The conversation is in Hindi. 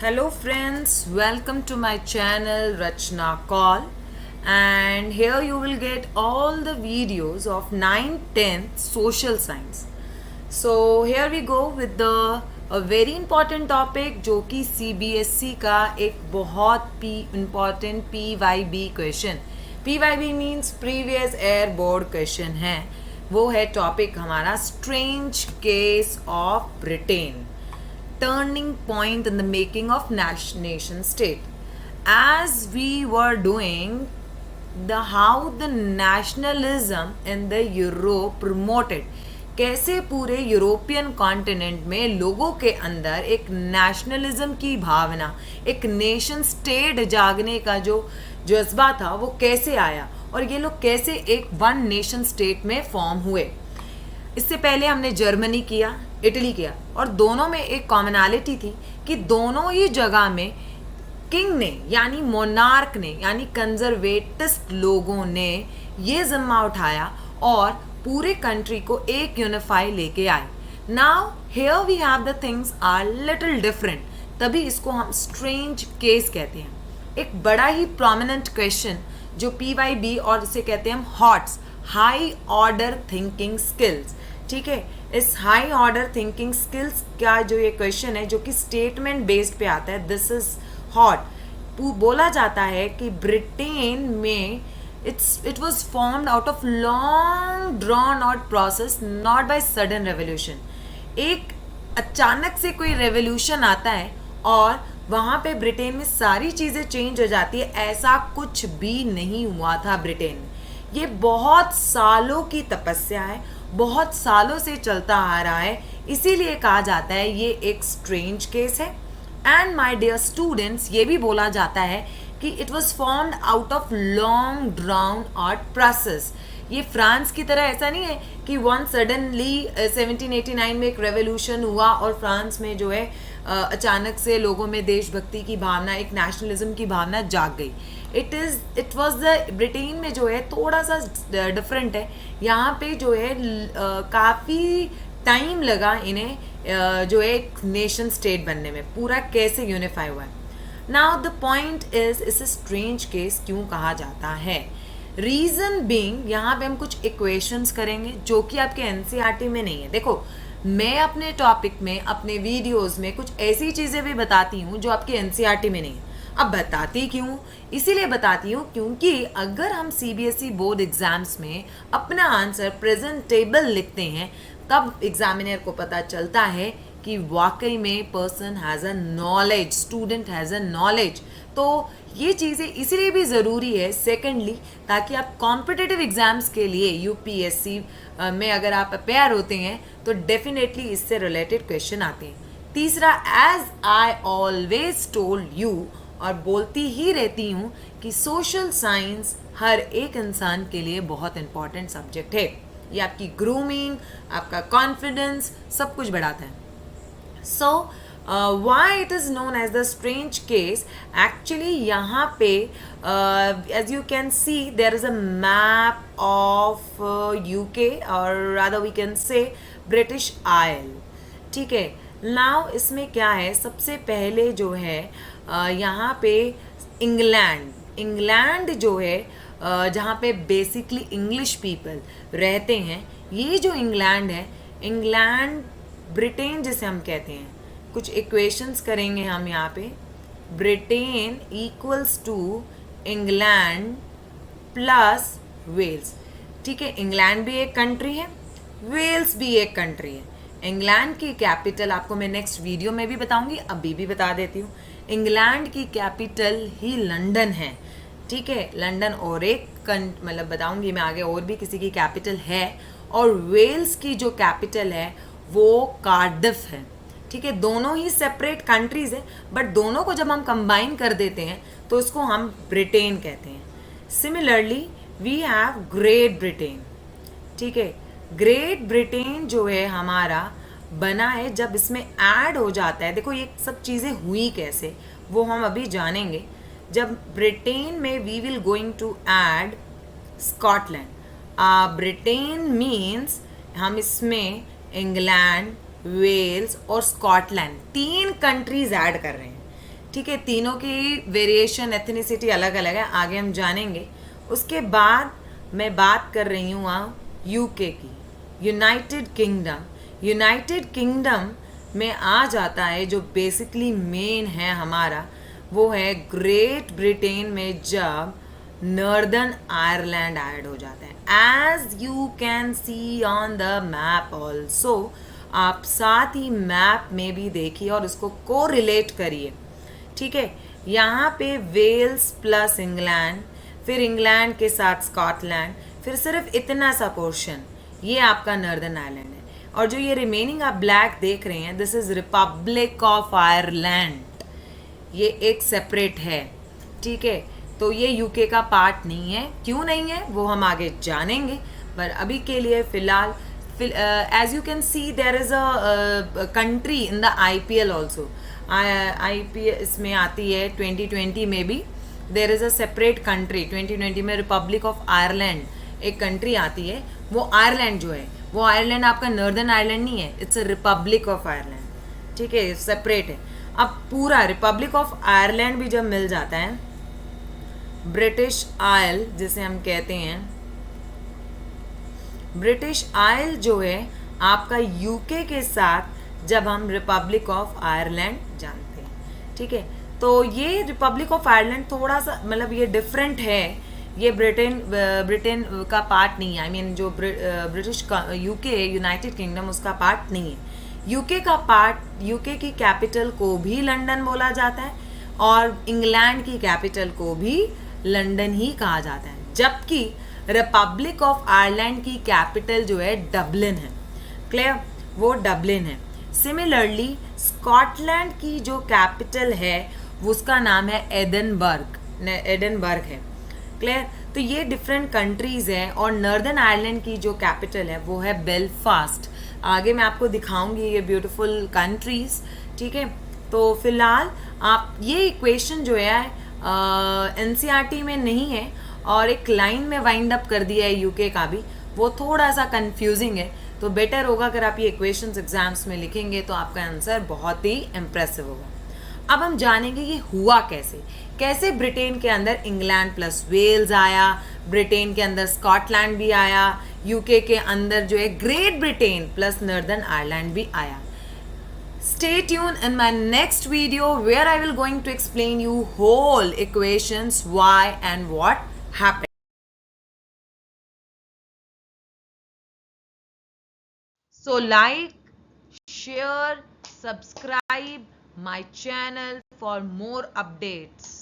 Hello friends, welcome to my channel Rachna Call, and here you will get all the videos of 9th 10th social science. So here we go with the a very important topic जो कि CBSE का एक बहुत important PYB question. PYB means previous year board question है. वो है टॉपिक हमारा strange case of Britain, turning point in the making of nation state. As we were doing the how the nationalism in the Europe promoted, कैसे पूरे यूरोपियन कॉन्टिनेंट में लोगों के अंदर एक नेशनलिज्म की भावना, एक नेशन स्टेट जागने का जो जज्बा था वो कैसे आया और ये लोग कैसे एक वन नेशन स्टेट में फॉर्म हुए. इससे पहले हमने जर्मनी किया, इटली किया, और दोनों में एक कॉमनैलिटी थी कि दोनों ही जगह में किंग ने यानी मोनार्क ने यानी कंजर्वेटिस्ट लोगों ने ये जिम्मा उठाया और पूरे कंट्री को एक यूनिफाई लेके आए. Now here we have the things are little different, तभी इसको हम स्ट्रेंज केस कहते हैं. एक बड़ा ही प्रोमिनेंट क्वेश्चन जो PYB और इसे कहते हैं हम HOTS, high order thinking skills. ठीक है, इस हाई ऑर्डर थिंकिंग स्किल्स का जो ये क्वेश्चन है जो कि स्टेटमेंट बेस्ड पे आता है, दिस इज हॉट. बोला जाता है कि ब्रिटेन में it was formed out of long drawn out process, not by sudden revolution. एक अचानक से कोई रेवोल्यूशन आता है और वहाँ पे ब्रिटेन में सारी चीज़ें चेंज हो जाती है, ऐसा कुछ भी नहीं हुआ था ब्रिटेन में. ये बहुत सालों की तपस्या है, बहुत सालों से चलता आ रहा है, इसीलिए कहा जाता है ये एक स्ट्रेंज केस है. एंड माय डियर स्टूडेंट्स, ये भी बोला जाता है कि it was formed out of long drown out process. ये फ्रांस की तरह ऐसा नहीं है कि वन सडनली 1789 में एक रेवोल्यूशन हुआ और फ्रांस में जो है अचानक से लोगों में देशभक्ति की भावना, एक नेशनलिज्म की भावना जाग गई. इट वॉज द ब्रिटेन में जो है थोड़ा सा डिफरेंट है. यहाँ पे जो है काफ़ी टाइम लगा इन्हें जो है एक नेशन स्टेट बनने में, पूरा कैसे यूनिफाई हुआ है. नाउ द पॉइंट इज इसे स्ट्रेंज केस क्यों कहा जाता है. रीज़न बीइंग, यहाँ पे हम कुछ इक्वेशंस करेंगे जो कि आपके NCERT में नहीं है. देखो, मैं अपने टॉपिक में, अपने वीडियोस में कुछ ऐसी चीज़ें भी बताती हूँ जो आपके NCERT में नहीं है. अब बताती क्यों? इसीलिए बताती हूँ क्योंकि अगर हम CBSE बोर्ड एग्जाम्स में अपना आंसर प्रेजेंटेबल लिखते हैं तब एग्जामिनर को पता चलता है कि वाकई में person has a knowledge, student has a knowledge. तो ये चीज़ें इसीलिए भी ज़रूरी है. सेकेंडली, ताकि आप कॉम्पिटिटिव एग्ज़ाम्स के लिए UPSC में अगर आप अपेयर होते हैं तो डेफिनेटली इससे रिलेटेड क्वेश्चन आते हैं. तीसरा, as I always told you, और बोलती ही रहती हूँ कि सोशल साइंस हर एक इंसान के लिए बहुत इंपॉर्टेंट सब्जेक्ट है. ये आपकी ग्रूमिंग, आपका कॉन्फिडेंस, सब कुछ बढ़ाता है. So why it is known as the strange case? Actually यहाँ पे as you can see there is a map of UK, or rather we can say British Isle. ठीक है. Now इसमें क्या है, सबसे पहले जो है यहाँ पे इंग्लैंड जो है जहाँ पे बेसिकली इंग्लिश पीपल रहते हैं, ये जो इंग्लैंड है, इंग्लैंड ब्रिटेन जिसे हम कहते हैं, कुछ इक्वेशंस करेंगे हम यहाँ पे. Britain equals to England plus Wales. ठीक है, इंग्लैंड भी एक कंट्री है, वेल्स भी एक कंट्री है. इंग्लैंड की कैपिटल आपको मैं नेक्स्ट वीडियो में भी बताऊंगी, अभी भी बता देती हूँ. इंग्लैंड की कैपिटल ही लंदन है. ठीक है, लंदन, और एक मतलब बताऊंगी मैं आगे और भी किसी की कैपिटल है. और वेल्स की जो कैपिटल है वो कार्डिफ है. ठीक है, दोनों ही सेपरेट कंट्रीज है, बट दोनों को जब हम कंबाइन कर देते हैं तो इसको हम ब्रिटेन कहते हैं. Similarly we have great Britain. ठीक है, ग्रेट ब्रिटेन जो है हमारा बना है जब इसमें ऐड हो जाता है. देखो ये सब चीज़ें हुई कैसे वो हम अभी जानेंगे. जब ब्रिटेन में we will going to add Scotland. Britain means हम इसमें इंग्लैंड, वेल्स और स्कॉटलैंड 3 कंट्रीज ऐड कर रहे हैं. ठीक है, तीनों की वेरिएशन एथनिसिटी अलग अलग है, आगे हम जानेंगे। उसके बाद मैं बात कर रही हूँ यूके की, यूनाइटेड किंगडम। यूनाइटेड किंगडम में आ जाता है जो बेसिकली मेन है हमारा, वो है ग्रेट ब्रिटेन में जब नॉर्दर्न आयरलैंड ऐड हो जाता है। As you can see on the map also, आप साथ ही मैप में भी देखिए और उसको को रिलेट करिए। ठीक है, यहाँ पे वेल्स प्लस इंग्लैंड, फिर इंग्लैंड के साथ स्कॉटलैंड, फिर सिर्फ इतना सा पोर्शन ये आपका नॉर्दर्न आयरलैंड है। और जो ये रिमेनिंग आप ब्लैक देख रहे हैं, this is Republic of Ireland, ये एक सेपरेट है। ठीक है, तो ये यूके का पार्ट नहीं है। क्यों नहीं है वो हम आगे जानेंगे, पर अभी के लिए फिलहाल as you can see there is a country in the IPL also. IPL इसमें आती है 2020 में भी, there is a separate country 2020 में, रिपब्लिक ऑफ आयरलैंड एक कंट्री आती है। वो आयरलैंड जो है, वो आयरलैंड आपका नॉर्दर्न आयरलैंड नहीं है, it's a republic of Ireland. ठीक है, सेपरेट है। अब पूरा रिपब्लिक ऑफ आयरलैंड भी जब मिल जाता है, ब्रिटिश आयल जिसे हम कहते हैं, ब्रिटिश आयल जो है आपका यूके के साथ जब हम रिपब्लिक ऑफ आयरलैंड जानते हैं। ठीक है, तो ये रिपब्लिक ऑफ आयरलैंड थोड़ा सा मतलब ये डिफरेंट है, ये ब्रिटेन का पार्ट नहीं है। आई मीन जो ब्रिटिश यूके यूनाइटेड किंगडम उसका पार्ट नहीं है। यूके का पार्ट, यूके की कैपिटल को भी लंदन बोला जाता है और इंग्लैंड की कैपिटल को भी लंदन ही कहा जाता है, जबकि रिपब्लिक ऑफ आयरलैंड की कैपिटल जो है डबलिन है। क्लियर, वो डबलिन है। सिमिलरली स्कॉटलैंड की जो कैपिटल है उसका नाम है एडनबर्ग है। क्लियर, तो ये डिफरेंट कंट्रीज है। और नॉर्दर्न आयरलैंड की जो कैपिटल है वो है बेलफास्ट। आगे मैं आपको दिखाऊंगी ये ब्यूटीफुल कंट्रीज। ठीक है, तो फिलहाल आप ये इक्वेशन जो है NCERT में नहीं है और एक लाइन में वाइंड अप कर दिया है यूके का भी, वो थोड़ा सा कंफ्यूजिंग है। तो बेटर होगा अगर आप ये इक्वेशंस एग्जाम्स में लिखेंगे तो आपका आंसर बहुत ही इम्प्रेसिव होगा। अब हम जानेंगे ये हुआ कैसे, कैसे ब्रिटेन के अंदर इंग्लैंड प्लस वेल्स आया, ब्रिटेन के अंदर स्कॉटलैंड भी आया, यूके के अंदर जो है great Britain plus northern Ireland भी आया। Stay tuned in my next video where I will going to explain you whole equations why and what happened. So like, share, subscribe my channel for more updates.